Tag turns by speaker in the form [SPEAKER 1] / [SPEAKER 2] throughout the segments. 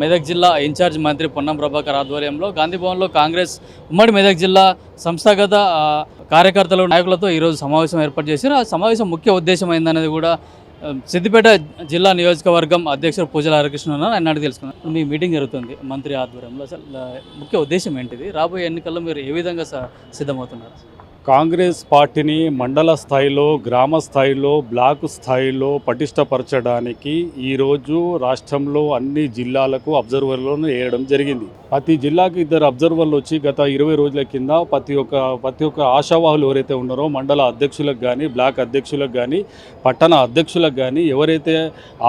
[SPEAKER 1] మెదక్ జిల్లా ఇన్ఛార్జ్ మంత్రి పొన్నం ప్రభాకర్ ఆధ్వర్యంలో గాంధీభవన్లో కాంగ్రెస్ ఉమ్మడి మెదక్ జిల్లా సంస్థాగత కార్యకర్తలు నాయకులతో ఈరోజు సమావేశం ఏర్పాటు చేశారు. ఆ సమావేశం ముఖ్య ఉద్దేశం ఏందనేది కూడా సిద్దిపేట జిల్లా నియోజకవర్గం అధ్యక్షుడు పూజల హరికృష్ణ ఆయన తెలుసుకున్నారు. మీ మీటింగ్ జరుగుతుంది మంత్రి ఆధ్వర్యంలో, అసలు ముఖ్య ఉద్దేశం ఏంటిది? రాబోయే ఎన్నికల్లో మీరు ఏ విధంగా సిద్ధమవుతున్నారు?
[SPEAKER 2] కాంగ్రెస్ పార్టీని మండల స్థాయిలో, గ్రామ స్థాయిలో, బ్లాక్ స్థాయిలో పటిష్టపరచడానికి ఈరోజు రాష్ట్రంలో అన్ని జిల్లాలకు అబ్జర్వర్లను వేయడం జరిగింది. ప్రతి జిల్లాకు 2 అబ్జర్వర్లు వచ్చి గత 20 రోజుల కింద ప్రతి ఒక్క ఆశావాహులు ఎవరైతే ఉన్నారో మండల అధ్యక్షులకు కానీ, బ్లాక్ అధ్యక్షులకు కానీ, పట్టణ అధ్యక్షులకు కానీ ఎవరైతే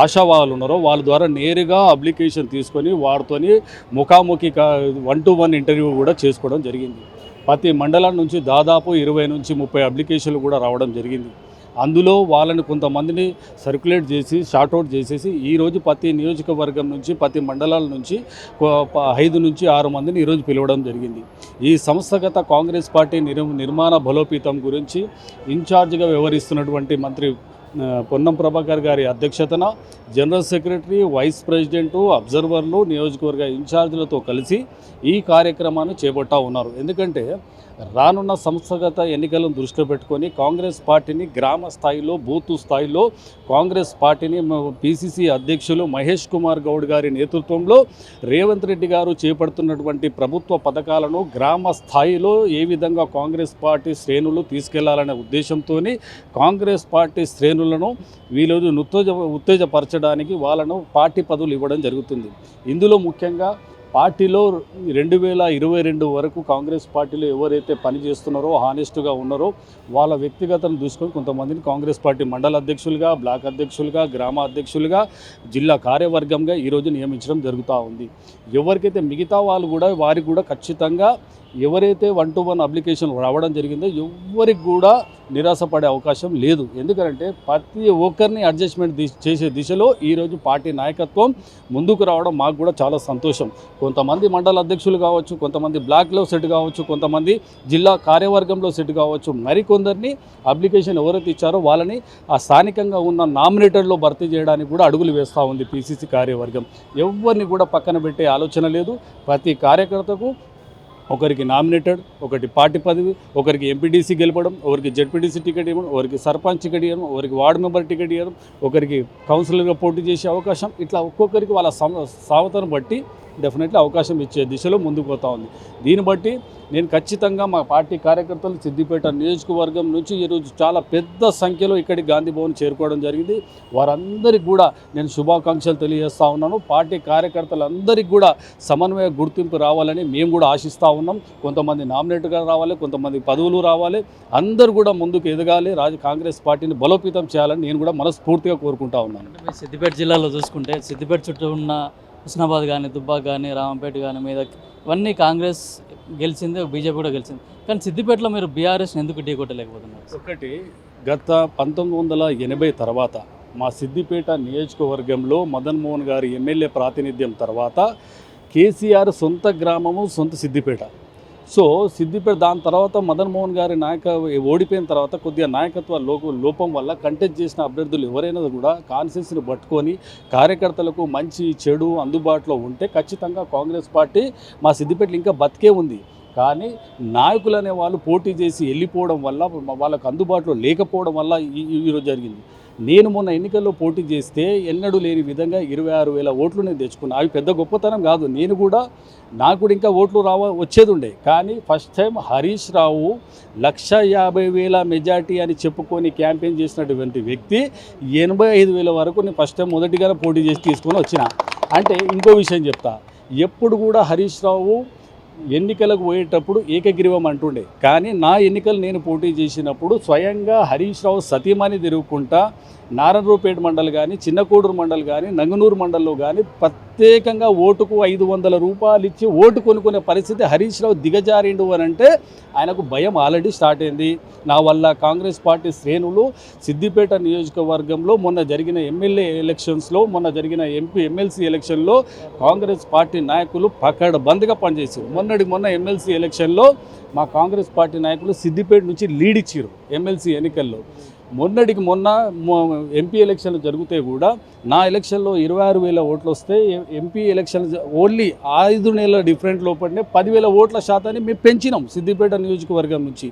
[SPEAKER 2] ఆశావాహులు ఉన్నారో వాళ్ళ ద్వారా నేరుగా అప్లికేషన్ తీసుకొని వారితోని ముఖాముఖి 1-to-1 ఇంటర్వ్యూ కూడా చేసుకోవడం జరిగింది. ప్రతి మండలం నుంచి దాదాపు 20 నుంచి 30 అప్లికేషన్లు కూడా రావడం జరిగింది. అందులో వాళ్ళని కొంతమందిని సర్క్యులేట్ చేసి షార్ట్అవుట్ చేసేసి ఈరోజు ప్రతి నియోజకవర్గం నుంచి ప్రతి మండలాల నుంచి 5 నుంచి 6 మందిని ఈరోజు పిలవడం జరిగింది. ఈ సంస్థాగత కాంగ్రెస్ పార్టీ నిర్మాణ బలోపేతం గురించి ఇన్ఛార్జిగా వ్యవహరిస్తున్నటువంటి మంత్రి పొన్నం ప్రభాకర్ గారి అధ్యక్షతన జనరల్ సెక్రటరీ, వైస్ ప్రెసిడెంటు, అబ్జర్వర్లు, నియోజకవర్గ ఇన్ఛార్జీలతో కలిసి ఈ కార్యక్రమాన్ని చేపట్టా ఉన్నారు. ఎందుకంటే రానున్న సంస్థాగత ఎన్నికలను దృష్టిలో పెట్టుకొని కాంగ్రెస్ పార్టీని గ్రామ స్థాయిలో, బూత్ స్థాయిలో కాంగ్రెస్ పార్టీని పిసిసి అధ్యక్షులు మహేష్ కుమార్ గౌడ్ గారి నేతృత్వంలో రేవంత్ రెడ్డి గారు చేపడుతున్నటువంటి ప్రభుత్వ పథకాలను గ్రామ స్థాయిలో ఏ విధంగా కాంగ్రెస్ పార్టీ శ్రేణులు తీసుకెళ్లాలనే ఉద్దేశంతో కాంగ్రెస్ పార్టీ శ్రేణులను వీళ్ళు ఉత్తేజపరచడానికి వాళ్ళను పార్టీ పదవులు ఇవ్వడం జరుగుతుంది. ఇందులో ముఖ్యంగా పార్టీలో 2022 వరకు కాంగ్రెస్ పార్టీలో ఎవరైతే పనిచేస్తున్నారో, హానెస్ట్గా ఉన్నారో వాళ్ళ వ్యక్తిగతను చూసుకొని కొంతమందిని కాంగ్రెస్ పార్టీ మండల అధ్యక్షులుగా, బ్లాక్ అధ్యక్షులుగా, గ్రామ అధ్యక్షులుగా, జిల్లా కార్యవర్గంగా ఈరోజు నియమించడం జరుగుతూ ఉంది. ఎవరికైతే మిగతా వాళ్ళు కూడా వారికి కూడా ఖచ్చితంగా ఎవరైతే 1-to-1 అప్లికేషన్ రావడం జరిగిందో ఎవరికి కూడా నిరాశపడే అవకాశం లేదు. ఎందుకంటే ప్రతి ఒక్కరిని అడ్జస్ట్మెంట్ చేసే దిశలో ఈరోజు పార్టీ నాయకత్వం ముందుకు రావడం మాకు కూడా చాలా సంతోషం. కొంతమంది మండల అధ్యక్షులు కావచ్చు, కొంతమంది బ్లాక్లో సెట్ కావచ్చు, కొంతమంది జిల్లా కార్యవర్గంలో సెట్ కావచ్చు, మరికొందరిని అప్లికేషన్ ఎవరైతే ఇచ్చారో వాళ్ళని ఆ స్థానికంగా ఉన్న నామినేటర్లో భర్తీ చేయడానికి కూడా అడుగులు వేస్తూ ఉంది పిసిసి కార్యవర్గం. ఎవరిని కూడా పక్కన పెట్టే ఆలోచన లేదు. ప్రతి కార్యకర్తకు ఒకరికి నామినేటెడ్, ఒకటి పార్టీ పదవి, ఒకరికి ఎంపీటీసీ గెలపడం, ఒకరికి జెడ్పీటీసీ టికెట్ ఇవ్వడం, ఒకరికి సర్పంచ్ టికెట్ ఇవ్వడం, ఒకరికి వార్డు మెంబర్ టికెట్ ఇవ్వడం, ఒకరికి కౌన్సిలర్గా పోటీ చేసే అవకాశం, ఇట్లా ఒక్కొక్కరికి వాళ్ళ సావతను బట్టి డెఫినెట్లీ అవకాశం ఇచ్చే దిశలో ముందుకు పోతూ ఉంది. దీన్ని బట్టి నేను ఖచ్చితంగా మా పార్టీ కార్యకర్తలు సిద్దిపేట నియోజకవర్గం నుంచి ఈరోజు చాలా పెద్ద సంఖ్యలో ఇక్కడికి గాంధీభవన్ చేరుకోవడం జరిగింది. వారందరికీ కూడా నేను శుభాకాంక్షలు తెలియజేస్తూ ఉన్నాను. పార్టీ కార్యకర్తలందరికీ కూడా సమన్వయ గుర్తింపు రావాలని మేము కూడా ఆశిస్తూ ఉన్నాం. కొంతమంది నామినేట్గా రావాలి, కొంతమంది పదవులు రావాలి, అందరూ కూడా ముందుకు ఎదగాలి, కాంగ్రెస్ పార్టీని బలోపేతం చేయాలని నేను కూడా మనస్ఫూర్తిగా కోరుకుంటా ఉన్నాను.
[SPEAKER 1] సిద్దిపేట జిల్లాలో చూసుకుంటే సిద్దిపేట చుట్టూ ఉన్న హుస్నాబాద్ కానీ, దుబ్బాక్ కానీ, రామంపేట కానీ, మెదక్ ఇవన్నీ కాంగ్రెస్ గెలిచింది, బీజేపీ కూడా గెలిచింది. కానీ సిద్దిపేటలో మీరు బీఆర్ఎస్ని ఎందుకు ఢీకొట్టలేకపోతున్నారు?
[SPEAKER 2] ఒకటి, గత 1980 తర్వాత మా సిద్దిపేట నియోజకవర్గంలో మదన్ మోహన్ గారి ఎమ్మెల్యే ప్రాతినిధ్యం తర్వాత కేసీఆర్ సొంత గ్రామము, సొంత సిద్దిపేట. సో సిద్దిపేట దాని తర్వాత మదన్ మోహన్ గారి ఓడిపోయిన తర్వాత కొద్దిగా నాయకత్వ లోపం వల్ల కంటెస్ట్ చేసిన అభ్యర్థులు ఎవరైనా కూడా కాన్స్టిట్యూన్సీని పట్టుకొని కార్యకర్తలకు మంచి చెడు అందుబాటులో ఉంటే ఖచ్చితంగా కాంగ్రెస్ పార్టీ మా సిద్దిపేటలో ఇంకా బతికే ఉంది. కానీ నాయకులు అనే వాళ్ళు పోటీ చేసి వెళ్ళిపోవడం వల్ల, వాళ్ళకు అందుబాటులో లేకపోవడం వల్ల ఈరోజు జరిగింది. నేను మొన్న ఎన్నికల్లో పోటీ చేస్తే ఎన్నడూ లేని విధంగా 26,000 ఓట్లు నేను తెచ్చుకున్నాను. అవి పెద్ద గొప్పతనం కాదు. నాకు కూడా ఇంకా ఓట్లు వచ్చేది ఉండే. కానీ first time Harish Rao 150,000 majority అని చెప్పుకొని క్యాంపెయిన్ చేసినటువంటి వ్యక్తి 85,000 వరకు నేను ఫస్ట్ టైం మొదటిగానే పోటీ చేసి తీసుకొని వచ్చిన. అంటే ఇంకో విషయం చెప్తా, ఎప్పుడు కూడా హరీష్ రావు ఎన్నికలకు పోయేటప్పుడు ఏకగ్రీవం అంటుండే. కానీ నా ఎన్నికలు నేను పోటీ చేసినప్పుడు స్వయంగా హరీష్ రావు సతీమణి తిరుగుకుంటా నారాయణరావుపేట మండల్ కానీ, చిన్నకోడూరు మండల్ కానీ, నంగనూరు మండల్లో కానీ ప్రత్యేకంగా ఓటుకు 500 రూపాయలు ఇచ్చి ఓటు కొనుక్కునే పరిస్థితి హరీష్ రావు దిగజారిండు అని అంటే ఆయనకు భయం ఆల్రెడీ స్టార్ట్ అయింది. నా వల్ల కాంగ్రెస్ పార్టీ శ్రేణులు సిద్దిపేట నియోజకవర్గంలో మొన్న జరిగిన ఎమ్మెల్యే ఎలక్షన్స్లో, మొన్న జరిగిన ఎమ్మెల్సీ ఎలక్షన్లో కాంగ్రెస్ పార్టీ నాయకులు పకడ్బందీగా పనిచేశారు. మొన్న ఎమ్మెల్సీ ఎలక్షన్లో మా కాంగ్రెస్ పార్టీ నాయకులు సిద్దిపేట నుంచి లీడ్ ఇచ్చారు ఎమ్మెల్సీ ఎన్నికల్లో. మొన్నటికి మొన్న ఎంపీ ఎలక్షన్లు జరిగితే కూడా నా ఎలక్షన్లో 26,000 ఓట్లు వస్తే ఎంపీ ఎలక్షన్ ఓన్లీ 5 నెలల డిఫరెంట్ లోపలనే 10,000 ఓట్ల శాతాన్ని మేము పెంచినాం సిద్దిపేట నియోజకవర్గం నుంచి.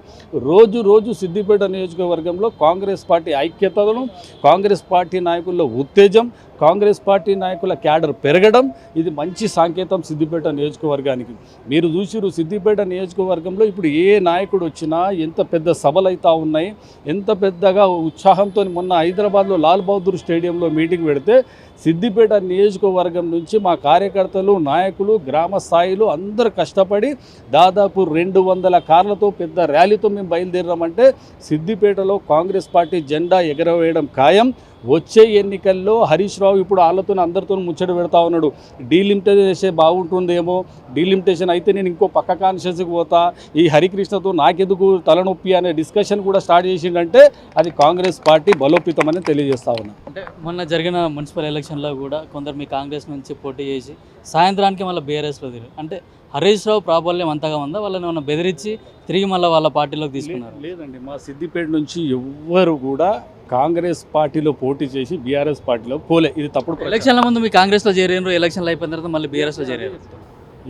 [SPEAKER 2] రోజు సిద్దిపేట నియోజకవర్గంలో కాంగ్రెస్ పార్టీ ఐక్యతను, కాంగ్రెస్ పార్టీ నాయకుల్లో ఉత్తేజం, కాంగ్రెస్ పార్టీ నాయకుల క్యాడర్ పెరగడం, ఇది మంచి సంకేతం సిద్దిపేట నియోజకవర్గానికి. మీరు చూసిరు సిద్దిపేట నియోజకవర్గంలో ఇప్పుడు ఏ నాయకుడు వచ్చినా ఎంత పెద్ద సభలు అవుతా ఉన్నాయి, ఎంత పెద్దగా ఉత్సాహంతో. మొన్న హైదరాబాద్లో లాల్ బహదూర్ స్టేడియంలో మీటింగ్ పెడితే సిద్దిపేట నియోజకవర్గం నుంచి మా కార్యకర్తలు, నాయకులు, గ్రామ స్థాయిలో అందరూ కష్టపడి దాదాపు 200 కార్లతో పెద్ద ర్యాలీతో మేము బయలుదేరామంటే సిద్దిపేటలో కాంగ్రెస్ పార్టీ జెండా ఎగరవేయడం ఖాయం. వచ్చే ఎన్నికల్లో హరీష్ రావు ఇప్పుడు వాళ్ళతో అందరితో ముచ్చట పెడతా ఉన్నాడు. డీలిమిటేషన్ చేసే బాగుంటుందేమో, డీలిమిటేషన్ అయితే నేను ఇంకో పక్క కాన్షియస్కి పోతా, ఈ హరికృష్ణతో నాకెందుకు తలనొప్పి అనే డిస్కషన్ కూడా స్టార్ట్ చేసిండంటే అది కాంగ్రెస్ పార్టీ బలోపేతమని తెలియజేస్తా ఉన్నా.
[SPEAKER 1] అంటే మొన్న జరిగిన మున్సిపల్ ఎలక్షన్లో కూడా కొందరు మీ కాంగ్రెస్ నుంచి పోటీ చేసి సాయంత్రానికి మళ్ళీ బీఆర్ఎస్లో తిరిగి, అంటే హరీష్ రావు ప్రాబల్యం అంతగా ఉందా, వాళ్ళని ఏమన్నా బెదిరించి తిరిగి మళ్ళీ వాళ్ళ పార్టీలోకి తీసుకున్నారు?
[SPEAKER 2] లేదండి, మా సిద్దిపేట నుంచి ఎవ్వరు కూడా కాంగ్రెస్ పార్టీలో పోటీ చేసి బీఆర్ఎస్ పార్టీలో పోలే. ఇది తప్పుడు.
[SPEAKER 1] ఎలక్షన్ల ముందు మీ కాంగ్రెస్లో చేరారు, ఎలక్షన్లు అయిపోయిన తర్వాత మళ్ళీ బీఆర్ఎస్లో చేరారు.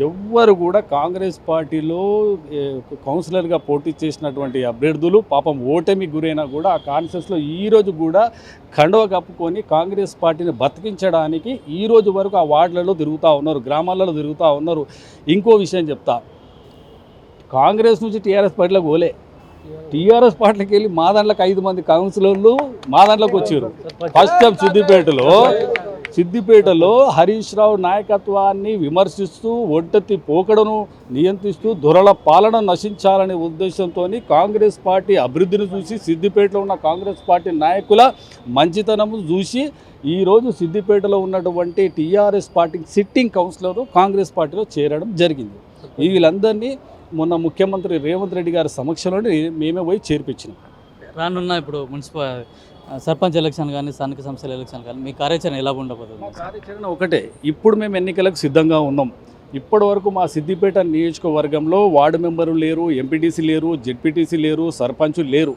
[SPEAKER 2] ఎవ్వరు కూడా కాంగ్రెస్ పార్టీలో కౌన్సిలర్గా పోటీ చేసినటువంటి అభ్యర్థులు పాపం ఓటమి గురైనా కూడా ఆ కాన్షియస్లో ఈరోజు కూడా కండువ కప్పుకొని కాంగ్రెస్ పార్టీని బతికించడానికి ఈరోజు వరకు ఆ వార్డులలో తిరుగుతూ ఉన్నారు, గ్రామాలలో తిరుగుతూ ఉన్నారు. ఇంకో విషయం చెప్తా, కాంగ్రెస్ నుంచి టీఆర్ఎస్ పార్టీలోకి పోలే, టీఆర్ఎస్ పార్టీకి వెళ్ళి మా దాంట్లోకి 5 మంది కౌన్సిలర్లు మా దాంట్లోకి వచ్చారు. ఫస్ట్ టైం సిద్దిపేటలో హరీష్ రావు నాయకత్వాన్ని విమర్శిస్తూ ఒంటెత్తి పోకడను నియంత్రిస్తూ దొరల పాలన నశించాలనే ఉద్దేశంతో కాంగ్రెస్ పార్టీ అభివృద్ధిని చూసి, సిద్దిపేటలో ఉన్న కాంగ్రెస్ పార్టీ నాయకుల మంచితనము చూసి ఈరోజు సిద్దిపేటలో ఉన్నటువంటి TRS party sitting councillor Congress పార్టీలో చేరడం జరిగింది. వీళ్ళందరినీ మొన్న ముఖ్యమంత్రి రేవంత్ రెడ్డి గారి సమక్షంలో మేమే పోయి చేర్పించినాం.
[SPEAKER 1] రానున్న ఇప్పుడు మున్సిపల్ సర్పంచ్ ఎలక్షన్ కానీ స్థానిక సంస్థల ఎలక్షన్ కానీ మీ కార్యాచరణ ఎలా ఉండబోతుంది?
[SPEAKER 2] మా కార్యాచరణ ఒకటే, ఇప్పుడు మేము ఎన్నికలకు సిద్ధంగా ఉన్నాం. ఇప్పటి వరకు మా సిద్దిపేట నియోజకవర్గంలో వార్డు మెంబరు లేరు, ఎంపీటీసీ లేరు, జెడ్పీటీసీ లేరు, సర్పంచులు లేరు.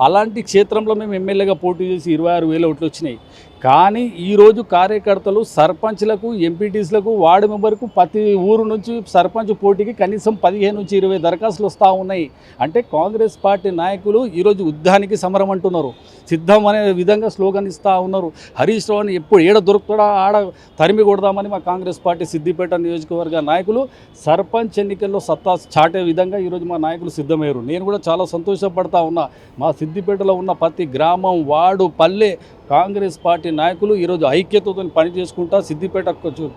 [SPEAKER 2] అలాంటి క్షేత్రంలో మేము ఎమ్మెల్యేగా పోటీ చేసి 26,000 ఓట్లు వచ్చినాయి. కానీ ఈరోజు కార్యకర్తలు సర్పంచ్లకు, ఎంపీటీసీలకు, వార్డు మెంబర్కు ప్రతి ఊరు నుంచి సర్పంచ్ పోటీకి కనీసం 15 నుంచి 20 దరఖాస్తులు వస్తూ ఉన్నాయి. అంటే కాంగ్రెస్ పార్టీ నాయకులు ఈరోజు యుద్ధానికి సమరం అంటున్నారు, సిద్ధం అనే విధంగా స్లోగన్ ఇస్తూ ఉన్నారు. హరీష్ రావుని ఎప్పుడు ఏడ దొరుకుతాడా ఆడ తరిమి కొడదామని మా కాంగ్రెస్ పార్టీ సిద్దిపేట నియోజకవర్గ నాయకులు సర్పంచ్ ఎన్నికల్లో సత్తా చాటే విధంగా ఈరోజు మా నాయకులు సిద్ధమయ్యారు. నేను కూడా చాలా సంతోషపడతా ఉన్నా. మా సిద్దిపేటలో ఉన్న ప్రతి గ్రామం, వార్డు, పల్లె కాంగ్రెస్ పార్టీ నాయకులు ఈరోజు ఐక్యతతో పనిచేసుకుంటా సిద్దిపేట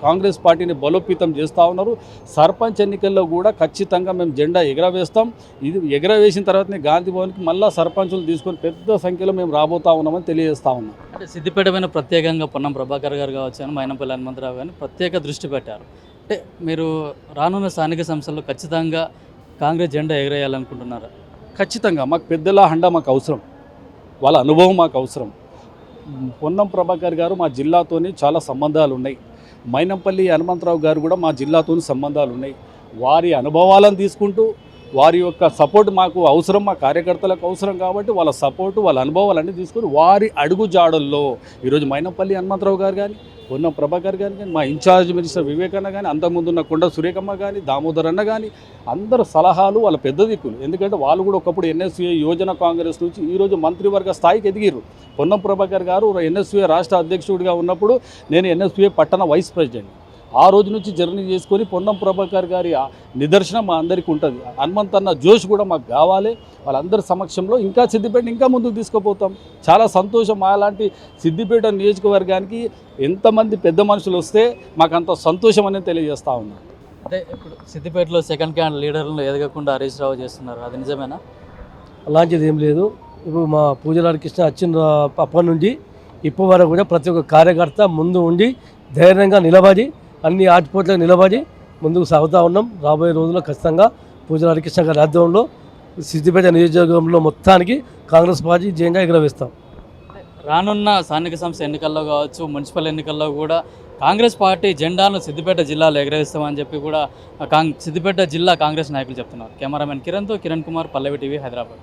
[SPEAKER 2] కాంగ్రెస్ పార్టీని బలోపేతం చేస్తూ ఉన్నారు. సర్పంచ్ ఎన్నికల్లో కూడా ఖచ్చితంగా మేము జెండా ఎగరవేస్తాం. ఇది ఎగరవేసిన తర్వాతనే గాంధీ భవన్కి మళ్ళీ సర్పంచులు తీసుకొని పెద్ద సంఖ్యలో మేము రాబోతా ఉన్నామని తెలియజేస్తా ఉన్నాం.
[SPEAKER 1] అంటే సిద్దిపేట పైన ప్రత్యేకంగా పొన్నం ప్రభాకర్ గారు కావచ్చు అని మైనంపల్లి హనుమంతరావు గారిని ప్రత్యేక దృష్టి పెట్టారు. అంటే మీరు రానున్న స్థానిక సంస్థల్లో ఖచ్చితంగా కాంగ్రెస్ జెండా ఎగరేయాలనుకుంటున్నారా?
[SPEAKER 2] ఖచ్చితంగా మాకు పెద్దల హండా మాకు అవసరం, వాళ్ళ అనుభవం మాకు అవసరం. పొన్నం ప్రభాకర్ గారు మా జిల్లాతోని చాలా సంబంధాలు ఉన్నాయి. మైనంపల్లి హనుమంతరావు గారు కూడా మా జిల్లాతోని సంబంధాలు ఉన్నాయి. వారి అనుభవాలను తీసుకుంటూ వారి యొక్క సపోర్ట్ మాకు అవసరం, మా కార్యకర్తలకు అవసరం కాబట్టి వాళ్ళ సపోర్టు, వాళ్ళ అనుభవాలన్నీ తీసుకొని వారి అడుగు జాడల్లో ఈరోజు మైనంపల్లి హనుమంతరావు గారు కానీ, పొన్నం ప్రభాకర్ గారు కానీ, మా ఇన్ఛార్జ్ మినిస్టర్ వివేకన్న కానీ, అంతకుముందున్న కొండ సురేఖమ్మ కానీ, దామోదర్ అన్న కానీ, అందరు సలహాలు వాళ్ళ పెద్ద దిక్కులు. ఎందుకంటే వాళ్ళు కూడా ఒకప్పుడు ఎన్ఎస్యూఏ యువజన కాంగ్రెస్ నుంచి ఈరోజు మంత్రివర్గ స్థాయికి ఎదిగిరు. పొన్నం ప్రభాకర్ గారు ఎన్ఎస్యూఏ రాష్ట్ర అధ్యక్షుడిగా ఉన్నప్పుడు నేను ఎన్ఎస్యూఏ పట్టణ వైస్ ప్రెసిడెంట్. ఆ రోజు నుంచి జర్నీ చేసుకొని పొన్నం ప్రభాకర్ గారి నిదర్శనం మా అందరికీ ఉంటుంది. హనుమంతన్న జోష్ కూడా మాకు కావాలి. వాళ్ళందరి సమక్షంలో ఇంకా సిద్దిపేట ఇంకా ముందుకు తీసుకుపోతాం. చాలా సంతోషం. అలాంటి సిద్దిపేట నియోజకవర్గానికి ఎంతమంది పెద్ద మనుషులు వస్తే మాకు అంత సంతోషం అనేది తెలియజేస్తూ ఉన్నాం.
[SPEAKER 1] అంటే ఇప్పుడు సిద్దిపేటలో సెకండ్ క్యాండ్ లీడర్లను ఎదగకుండా హరీష్ రావు చేస్తున్నారు, అది నిజమేనా?
[SPEAKER 3] అలాంటిది ఏం లేదు. ఇప్పుడు మా పూజలారి కృష్ణ వచ్చిన అప్పటి నుండి ఇప్పటి వరకు కూడా ప్రతి ఒక్క కార్యకర్త ముందు ఉండి ధైర్యంగా నిలబడి అన్ని ఆటుపోట్లకు నిలబడి ముందుకు సాగుతూ ఉన్నాం. రాబోయే రోజుల్లో ఖచ్చితంగా పూజలారి కృష్ణ గారి ఆధ్వర్యంలో సిద్దిపేట నియోజకవర్గంలో మొత్తానికి కాంగ్రెస్ పార్టీ జెండా ఎగురవేస్తాం.
[SPEAKER 1] రానున్న స్థానిక సంస్థ ఎన్నికల్లో కావచ్చు, మున్సిపల్ ఎన్నికల్లో కూడా కాంగ్రెస్ పార్టీ జెండాను సిద్దిపేట జిల్లాలో ఎగరవేస్తామని చెప్పి కూడా సిద్దిపేట జిల్లా కాంగ్రెస్ నాయకులు చెప్తున్నారు. కెమెరామెన్ కిరణ్తో కిరణ్ కుమార్, పల్లవి టీవీ, హైదరాబాద్.